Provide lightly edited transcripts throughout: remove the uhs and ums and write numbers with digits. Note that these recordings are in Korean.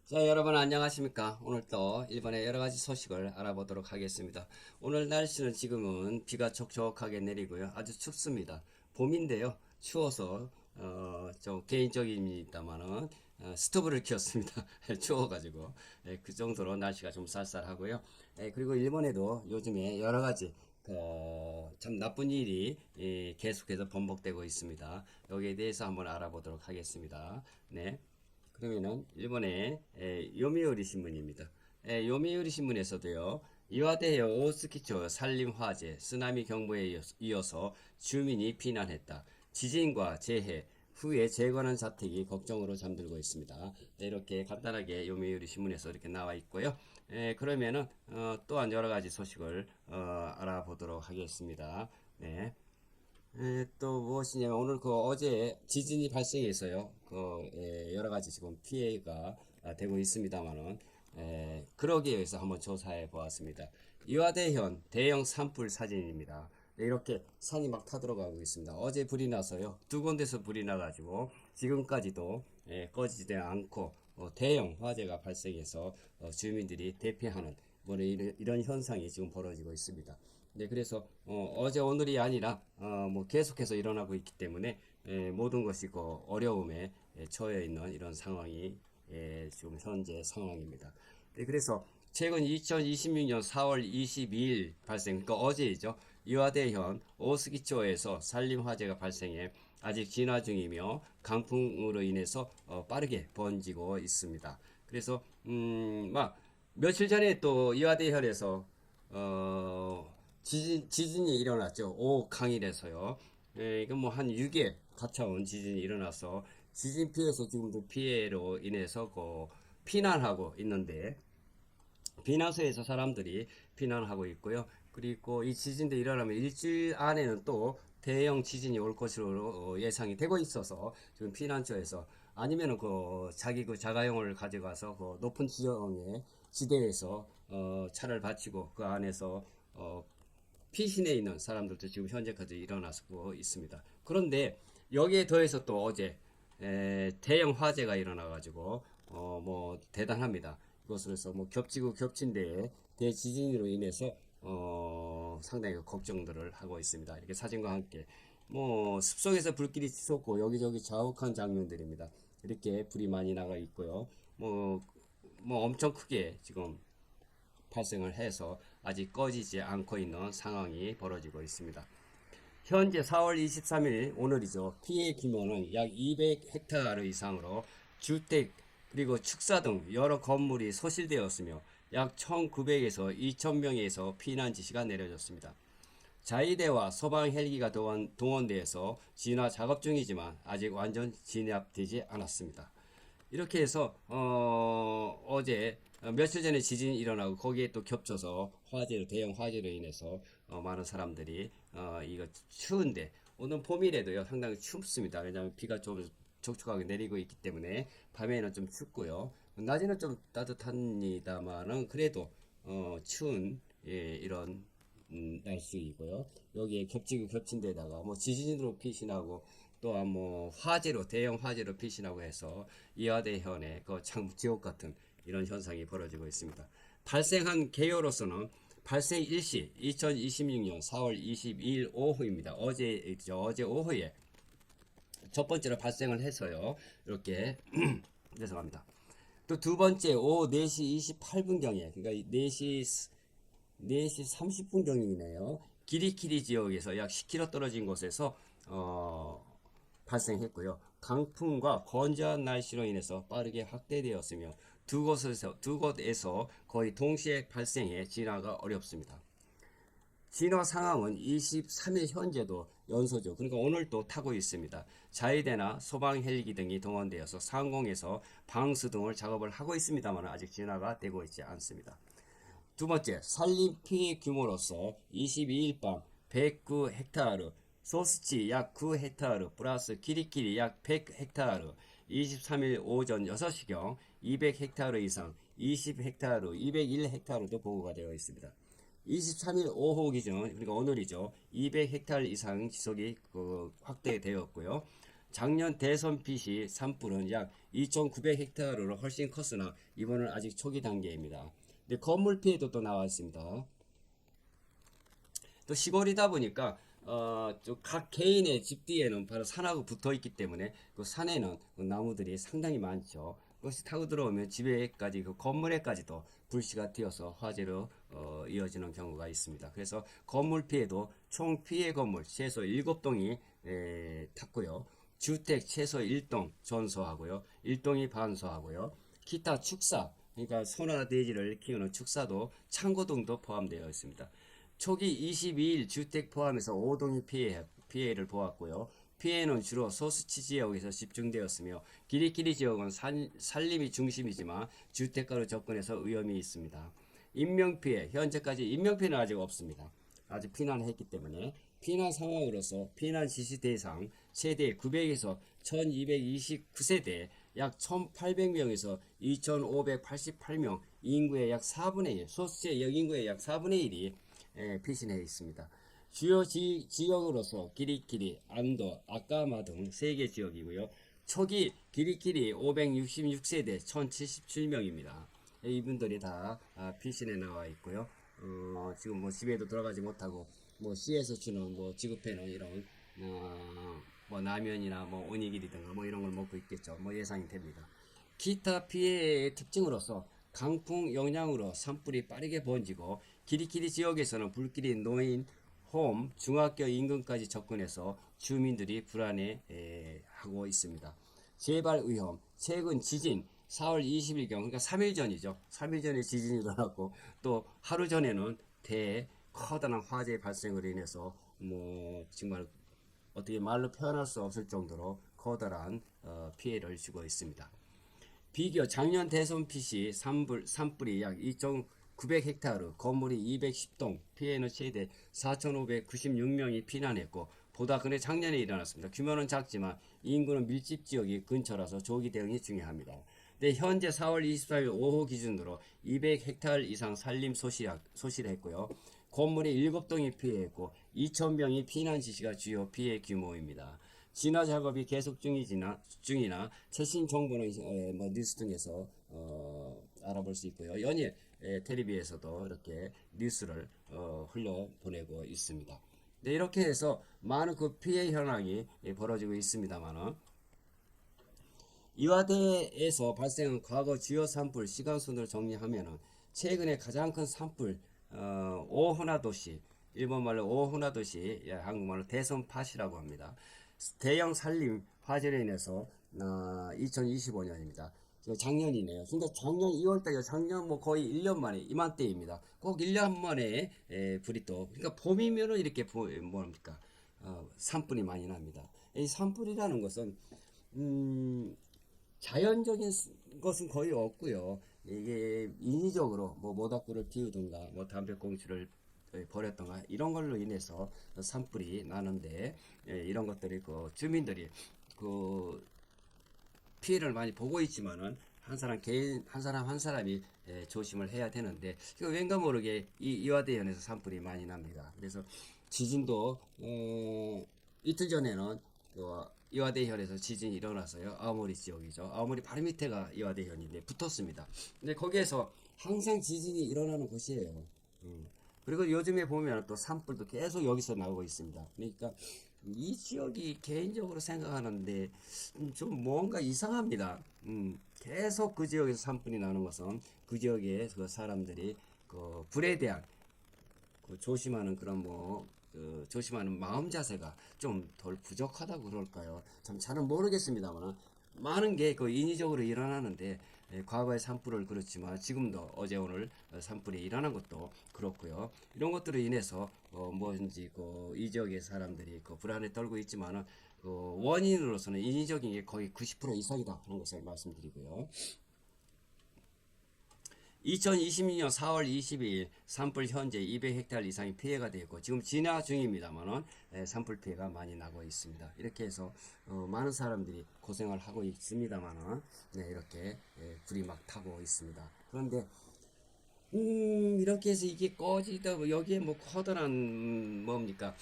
자, 여러분 안녕하십니까? 오늘 또 일본의 여러 가지 소식을 알아보도록 하겠습니다. 오늘 날씨는 지금은 비가 촉촉하게 내리고요. 아주 춥습니다. 봄인데요. 추워서 좀 개인적입니다만은 스토브를 켰습니다. 추워가지고 그 정도로 날씨가 좀 쌀쌀하고요. 그리고 일본에도 요즘에 여러 가지 참 나쁜 일이 계속해서 번복되고 있습니다. 여기에 대해서 한번 알아보도록 하겠습니다. 네. 그러면은 일본의 요미우리 신문입니다. 요미우리 신문에서도요. 이와데현 오스키초 산림 화재, 쓰나미 경보에 이어서 주민이 피난했다. 지진과 재해 후에 재관한 자택이 걱정으로 잠들고 있습니다. 네, 이렇게 간단하게 요미우리 신문에서 이렇게 나와 있고요. 그러면은 또한 여러 가지 소식을 알아보도록 하겠습니다. 네. 또 무엇이냐면 오늘 어제 지진이 발생해서요. 여러 가지 지금 피해가 되고 있습니다만은 그러기 위해서 한번 조사해 보았습니다. 이화대현 대형 산불 사진입니다. 네, 이렇게 산이 막 타들어가고 있습니다. 어제 불이 나서요. 두 군데서 불이 나가지고 지금까지도 꺼지지 않고 대형 화재가 발생해서 주민들이 대피하는 뭐 이런 현상이 지금 벌어지고 있습니다. 네, 그래서 제 오늘이 아니라 뭐 계속해서 일어나고 있기 때문에 모든 것이 어려움에 처해 있는 이런 상황이 지금 현재 상황입니다. 네, 그래서 최근 2026년 4월 22일 발생, 그러니까 어제이죠. 이화대현 오스기초에서 산림 화재가 발생해 아직 진화 중이며 강풍으로 인해서 빠르게 번지고 있습니다. 그래서 막 며칠 전에 또 이화대현에서 지진이 일어났죠. 5강일에서요. 이건 뭐 한 6일 가까운 지진이 일어나서 지진 피해서 지금도 피해로 인해서 피난하고 있는데 피난소에서 사람들이 피난하고 있고요. 그리고 이 지진도 일어나면 일주일 안에는 또 대형 지진이 올 것으로 예상이 되고 있어서 지금 피난처에서 아니면은 자기 자가용을 가져가서 높은 지형의 지대에서 차를 받치고 그 안에서 피신해 있는 사람들도 지금 현재까지 일어나고 있습니다. 그런데 여기에 더해서 또 어제 대형 화재가 일어나가지고 뭐 대단합니다. 이것으로서 뭐 겹치고 겹친 데에 대지진으로 인해서 상당히 걱정들을 하고 있습니다. 이렇게 사진과 함께 뭐 숲속에서 불길이 치솟고 여기저기 자욱한 장면들입니다. 이렇게 불이 많이 나가 있고요. 뭐 엄청 크게 지금 발생을 해서 아직 꺼지지 않고 있는 상황이 벌어지고 있습니다. 현재 4월 23일 오늘이죠. 피해 규모는 약 200헥타르 이상으로 주택 그리고 축사 등 여러 건물이 소실되었으며 약 1900에서 2000명에서 피난 지시가 내려졌습니다. 자위대와 소방 헬기가 동원돼서 진화 작업 중이지만 아직 완전 진압되지 않았습니다. 이렇게 해서 어제 며칠 전에 지진이 일어나고 거기에 또 겹쳐서 대형 화재로 인해서 많은 사람들이 이거 추운데 오늘 봄이라도요 상당히 춥습니다. 왜냐하면 비가 좀 촉촉하게 내리고 있기 때문에 밤에는 좀 춥고요. 낮에는 좀 따뜻합니다만은 그래도 추운 이런 날씨이고요. 여기에 겹치고 겹친 데다가 뭐 지진으로 피신하고 또한 뭐 대형 화재로 피신하고 해서 이화대현의 참 지옥 같은 이런 현상이 벌어지고 있습니다. 발생한 개요로서는 발생 일시 2026년 4월 22일 오후입니다. 어제 오후에 첫 번째로 발생을 해서요. 이렇게 죄송합니다. 또 두 번째 오후 4시 28분경에 그러니까 4시 30분경이네요. 기리키리 지역에서 약 10km 떨어진 곳에서 발생했고요. 강풍과 건조한 날씨로 인해서 빠르게 확대되었으며 두 곳에서 거의 동시에 발생해 진화가 어렵습니다. 진화 상황은 23일 현재도 연소죠. 그러니까 오늘도 타고 있습니다. 자위대나 소방 헬기 등이 동원되어서 상공에서 방수 등을 작업을 하고 있습니다만 아직 진화가 되고 있지 않습니다. 두 번째, 산림 피해 규모로서 22일 밤 109헥타르, 소스치 약 9헥타르 플러스 키리키리 약 100헥타르, 23일 오전 6시경 200헥타르 이상 20헥타르, 201헥타르도 보고가 되어 있습니다. 23일 오후 기준, 그러니까 오늘이죠. 200헥타르 이상 지속이 확대되었고요. 작년 대선 빚이 산불은 약 2,900헥타르로 훨씬 컸으나 이번은 아직 초기 단계입니다. 근데 건물 피해도 또 나왔습니다. 또 시골이다 보니까 각 개인의 집 뒤에는 바로 산하고 붙어 있기 때문에 그 산에는 그 나무들이 상당히 많죠. 그것이 타고 들어오면 집에까지 그 건물에까지도 불씨가 튀어서 화재로 이어지는 경우가 있습니다. 그래서 건물 피해도 총 피해 건물 최소 7동이 탔고요. 주택 최소 1동 전소하고요. 1동이 반소하고요. 기타 축사, 그러니까 소나 돼지를 키우는 축사도 창고 등도 포함되어 있습니다. 초기 22일 주택 포함해서 5동이 피해를 보았고요. 피해는 주로 소수지 지역에서 집중되었으며 기리키리 지역은 산림이 중심이지만 주택가로 접근해서 위험이 있습니다. 인명피해, 현재까지 인명피해는 아직 없습니다. 아직 피난했기 때문에 피난 상황으로서 피난 지시 대상 세대 900에서 1229세대 약 1800명에서 2588명 인구의 약 4분의 1, 소수지역 인구의 약 4분의 1이 피신해 있습니다. 주요 지역으로서 기리키리, 안도, 아까마 등 3개 지역이고요. 초기 기리키리 566세대 1077명입니다. 이분들이 다 피신에 나와 있고요. 지금 뭐 집에도 들어가지 못하고 뭐 시에서 주는 뭐 지급해놓은 이런 뭐 라면이나 뭐 오니기리든가 뭐 이런 걸 먹고 있겠죠. 뭐 예상이 됩니다. 기타 피해의 특징으로서 강풍 영향으로 산불이 빠르게 번지고 기리키리 지역에서는 불길이 놓인 홈, 중학교 인근까지 접근해서 주민들이 불안해하고 있습니다. 재발 위험, 최근 지진 4월 20일경, 그러니까 3일 전이죠. 3일 전에 지진이 일어났고 또 하루 전에는 커다란 화재 발생으로 인해서 뭐 정말 어떻게 말로 표현할 수 없을 정도로 커다란 피해를 주고 있습니다. 비교 작년 대선 빚이 산불이 약 2,900헥타르, 건물이 210동, 피해는 최대 4,596명이 피난했고 보다 근래 작년에 일어났습니다. 규모는 작지만 인구는 밀집 지역이 근처라서 조기 대응이 중요합니다. 네, 현재 4월 24일 오후 기준으로 200헥타르 이상 산림 소실했고요. 건물이 7동이 피해했고 2,000명이 피난 지시가 주요 피해 규모입니다. 진화 작업이 계속 중이나 최신 정보는 뭐 뉴스 등에서 알아볼 수 있고요. 연일 텔레비에서도 이렇게 뉴스를 흘려 보내고 있습니다. 네, 이렇게 해서 많은 그 피해 현황이 벌어지고 있습니다만은 이화대에서 발생한 과거 주요 산불 시간순으로 정리하면은 최근에 가장 큰 산불 오호나도시, 일본말로 오호나도시, 한국말로 대선팟이라고 합니다. 대형 산림 화재로 인해서 2025년입니다. 작년이네요. 그러니까 작년 2월달에 작년 뭐 거의 1년 만에 이맘때입니다. 꼭 1년 만에 불이 또 그러니까 봄이면은 이렇게 뭡니까 산불이 많이 납니다. 이 산불이라는 것은 자연적인 것은 거의 없고요. 이게 인위적으로 뭐 모닥불을 피우든가 뭐 담배꽁초를 버렸던가 이런 걸로 인해서 산불이 나는데 이런 것들이 그 주민들이 그 피해를 많이 보고 있지만은 한 사람 개인 한 사람이 조심을 해야 되는데 왠가 모르게 이 이화대현에서 산불이 많이 납니다. 그래서 지진도 이틀 전에는 이화대현에서 지진이 일어나서요. 아오모리 지역이죠. 아오모리 바로 밑에가 이화대현인데 붙었습니다. 근데 거기에서 항상 지진이 일어나는 곳이에요. 그리고 요즘에 보면 또 산불도 계속 여기서 나오고 있습니다. 그러니까 이 지역이 개인적으로 생각하는데 좀 뭔가 이상합니다. 계속 그 지역에서 산불이 나는 것은 그 지역의 그 사람들이 그 불에 대한 그 조심하는 그런 그 조심하는 마음 자세가 좀 덜 부족하다고 그럴까요? 참 잘은 모르겠습니다만 많은 게 그 인위적으로 일어나는데 과거의 산불을 그렇지만 지금도 어제 오늘 산불이 일어난 것도 그렇고요. 이런 것들로 인해서 뭐든지 이 지역의 사람들이 그 불안에 떨고 있지만은 그 원인으로서는 인위적인 게 거의 90% 이상이다 하는 것을 말씀드리고요. 2022년 4월 22일 산불 현재 200헥타르 이상의 피해가 되었고 지금 진화 중입니다만은 산불 피해가 많이 나고 있습니다. 이렇게 해서 많은 사람들이 고생을 하고 있습니다만은 이렇게 불이 막 타고 있습니다. 그런데 이렇게 해서 이게 꺼지다 여기에 뭐 커다란 뭡니까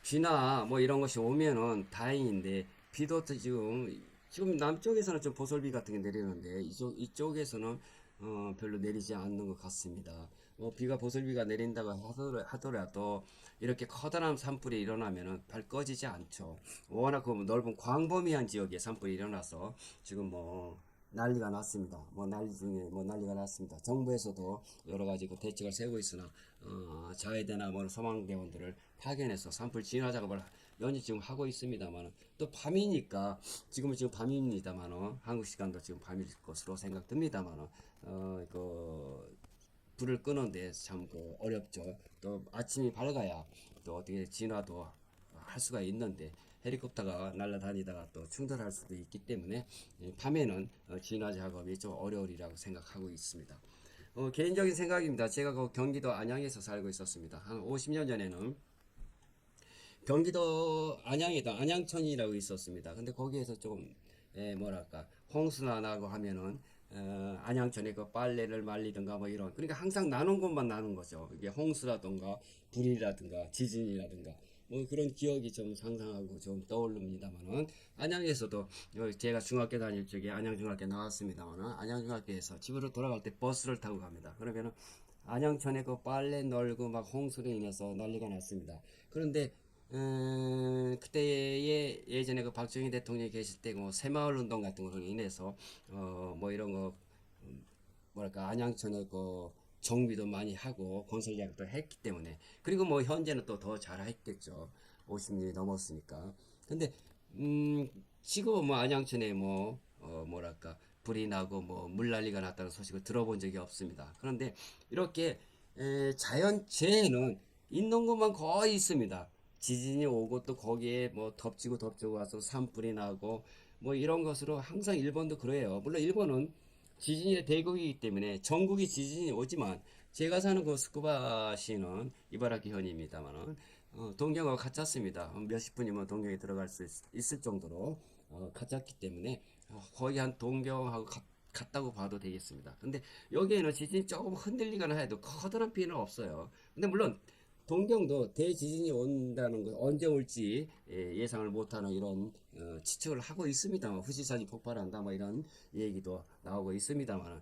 비나 뭐 이런 것이 오면은 다행인데 비도 또 지금 남쪽에서는 좀 보솔비 같은 게 내리는데 이쪽에서는 별로 내리지 않는 것 같습니다. 비가 보슬비가 내린다고 하더라도 이렇게 커다란 산불이 일어나면은 발 꺼지지 않죠. 워낙 그 넓은 광범위한 지역에 산불이 일어나서 지금 난리가 났습니다. 난리 중에 난리가 났습니다. 정부에서도 여러 가지 그 대책을 세우고 있으나 자해대나 소망대원들을 파견해서 산불 진화 작업을 연이 지금 하고 있습니다만 또 밤이니까 지금 밤입니다만 한국 시간도 지금 밤일 것으로 생각됩니다만 그 불을 끄는데 참 어렵죠. 또 아침이 밝아야 또 어떻게 진화도 할 수가 있는데 헬리콥터가 날아다니다가 또 충돌할 수도 있기 때문에 밤에는 진화 작업이 좀 어려우리라고 생각하고 있습니다. 개인적인 생각입니다. 제가 그 경기도 안양에서 살고 있었습니다. 한 50년 전에는 경기도 안양에도 안양천이라고 있었습니다. 근데 거기에서 조금 뭐랄까 홍수나 나고 하면은 안양천에 그 빨래를 말리든가 이런 그러니까 항상 나는 곳만 나는 거죠. 이게 홍수라든가 불이라든가 지진이라든가 그런 기억이 좀 상상하고 좀 떠오릅니다만은 안양에서도 제가 중학교 다닐 적에 안양중학교 나왔습니다만은 안양중학교에서 집으로 돌아갈 때 버스를 타고 갑니다. 그러면은 안양천에 그 빨래 널고 막 홍수로 인해서 난리가 났습니다. 그런데 그때에 예전에 그 박정희 대통령이 계실 때 새마을 운동 같은 걸로 인해서 이런 거 뭐랄까 안양천에 그 정비도 많이 하고 건설 계약도 했기 때문에 그리고 현재는 또 더 잘했겠죠. 50년이 넘었으니까. 근데 지금 안양천에 뭐랄까 불이 나고 물난리가 났다는 소식을 들어본 적이 없습니다. 그런데 이렇게 자연재해는 있는 곳만 거의 있습니다. 지진이 오고 또 거기에 덮치고 와서 산불이 나고 이런 것으로 항상 일본도 그래요. 물론 일본은 지진의 대국이기 때문에 전국이 지진이 오지만 제가 사는 그 스쿠바시는 이바라키 현입니다만은 동경하고 같았습니다. 몇십 분이면 동경에 들어갈 수 있을 정도로 같았기 때문에 거의 한 동경하고 같다고 봐도 되겠습니다. 근데 여기에는 지진이 조금 흔들리거나 해도 커다란 피해는 없어요. 근데 물론 동경도 대지진이 온다는 것 언제 올지 예상을 못하는 이런 추측을 하고 있습니다만 후지산이 폭발한다 이런 얘기도 나오고 있습니다만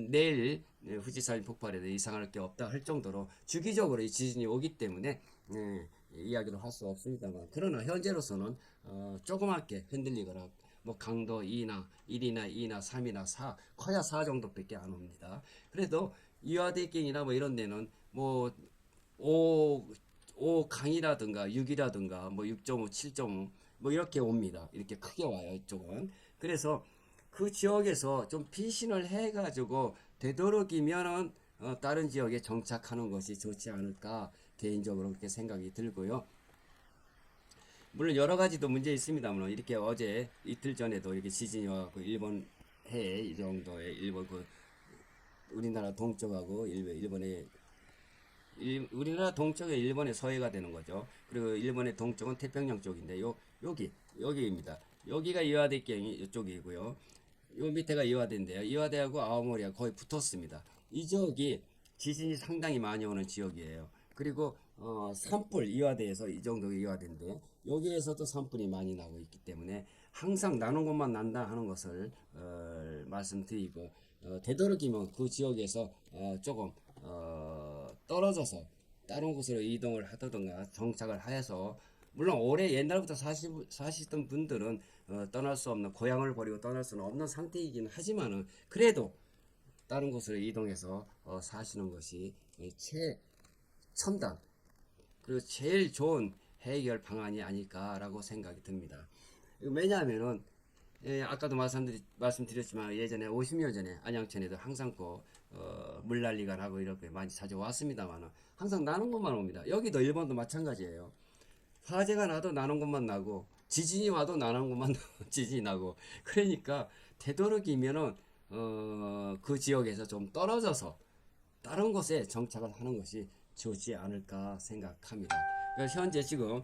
내일 후지산이 폭발해도 이상할 게 없다 할 정도로 주기적으로 이 지진이 오기 때문에 이야기를 할 수 없습니다만 그러나 현재로서는 조그맣게 흔들리거나 강도 2나 1이나 2나 3이나 4 커야 4 정도밖에 안 옵니다. 그래도 이화대경이나 이런 데는 5 강이라든가 6이라든가 6.5, 7.5 이렇게 옵니다. 이렇게 크게 와요, 이쪽은. 그래서 그 지역에서 좀 피신을 해가지고 되도록이면은 다른 지역에 정착하는 것이 좋지 않을까 개인적으로 그렇게 생각이 들고요. 물론 여러 가지도 문제 있습니다만 이렇게 어제 이틀 전에도 이렇게 지진이 와서 일본 해 이 정도의 일본 우리나라 동쪽하고 일본의 우리나라 동쪽에 일본의 서해가 되는 거죠. 그리고 일본의 동쪽은 태평양 쪽인데 여기입니다. 여기가 이와대경이 이쪽이고요. 요 밑에가 이와대인데요. 이와대하고 아오모리가 거의 붙었습니다. 이 지역이 지진이 상당히 많이 오는 지역이에요. 그리고 산불 이와대에서 이 정도 이와대인데 여기에서도 산불이 많이 나고 있기 때문에 항상 나는 곳만 난다 하는 것을 말씀드리고 되도록이면 그 지역에서 조금 떨어져서 다른 곳으로 이동을 하던가 정착을 해서 물론 오래 옛날부터 사시던 분들은 떠날 수 없는 고향을 버리고 떠날 수는 없는 상태이긴 하지만은 그래도 다른 곳으로 이동해서 사시는 것이 최첨단 그리고 제일 좋은 해결 방안이 아닐까라고 생각이 듭니다. 왜냐하면은 아까도 말씀드렸지만 예전에 50년 전에 안양천에도 항상 물난리가 나고 이렇게 많이 자주 왔습니다만 항상 나는 곳만 옵니다. 여기도 일본도 마찬가지예요. 화재가 나도 나는 곳만 나고 지진이 와도 나는 곳만 지진이 나고 그러니까 되도록이면은 그 지역에서 좀 떨어져서 다른 곳에 정착을 하는 것이 좋지 않을까 생각합니다. 그래서 현재 지금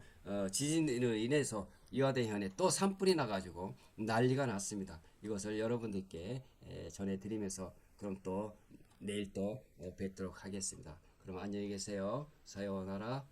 지진으로 인해서 이화대현에 또 산불이 나가지고 난리가 났습니다. 이것을 여러분들께 전해드리면서 그럼 또 내일 또 뵙도록 하겠습니다. 그럼 안녕히 계세요. 사요나라.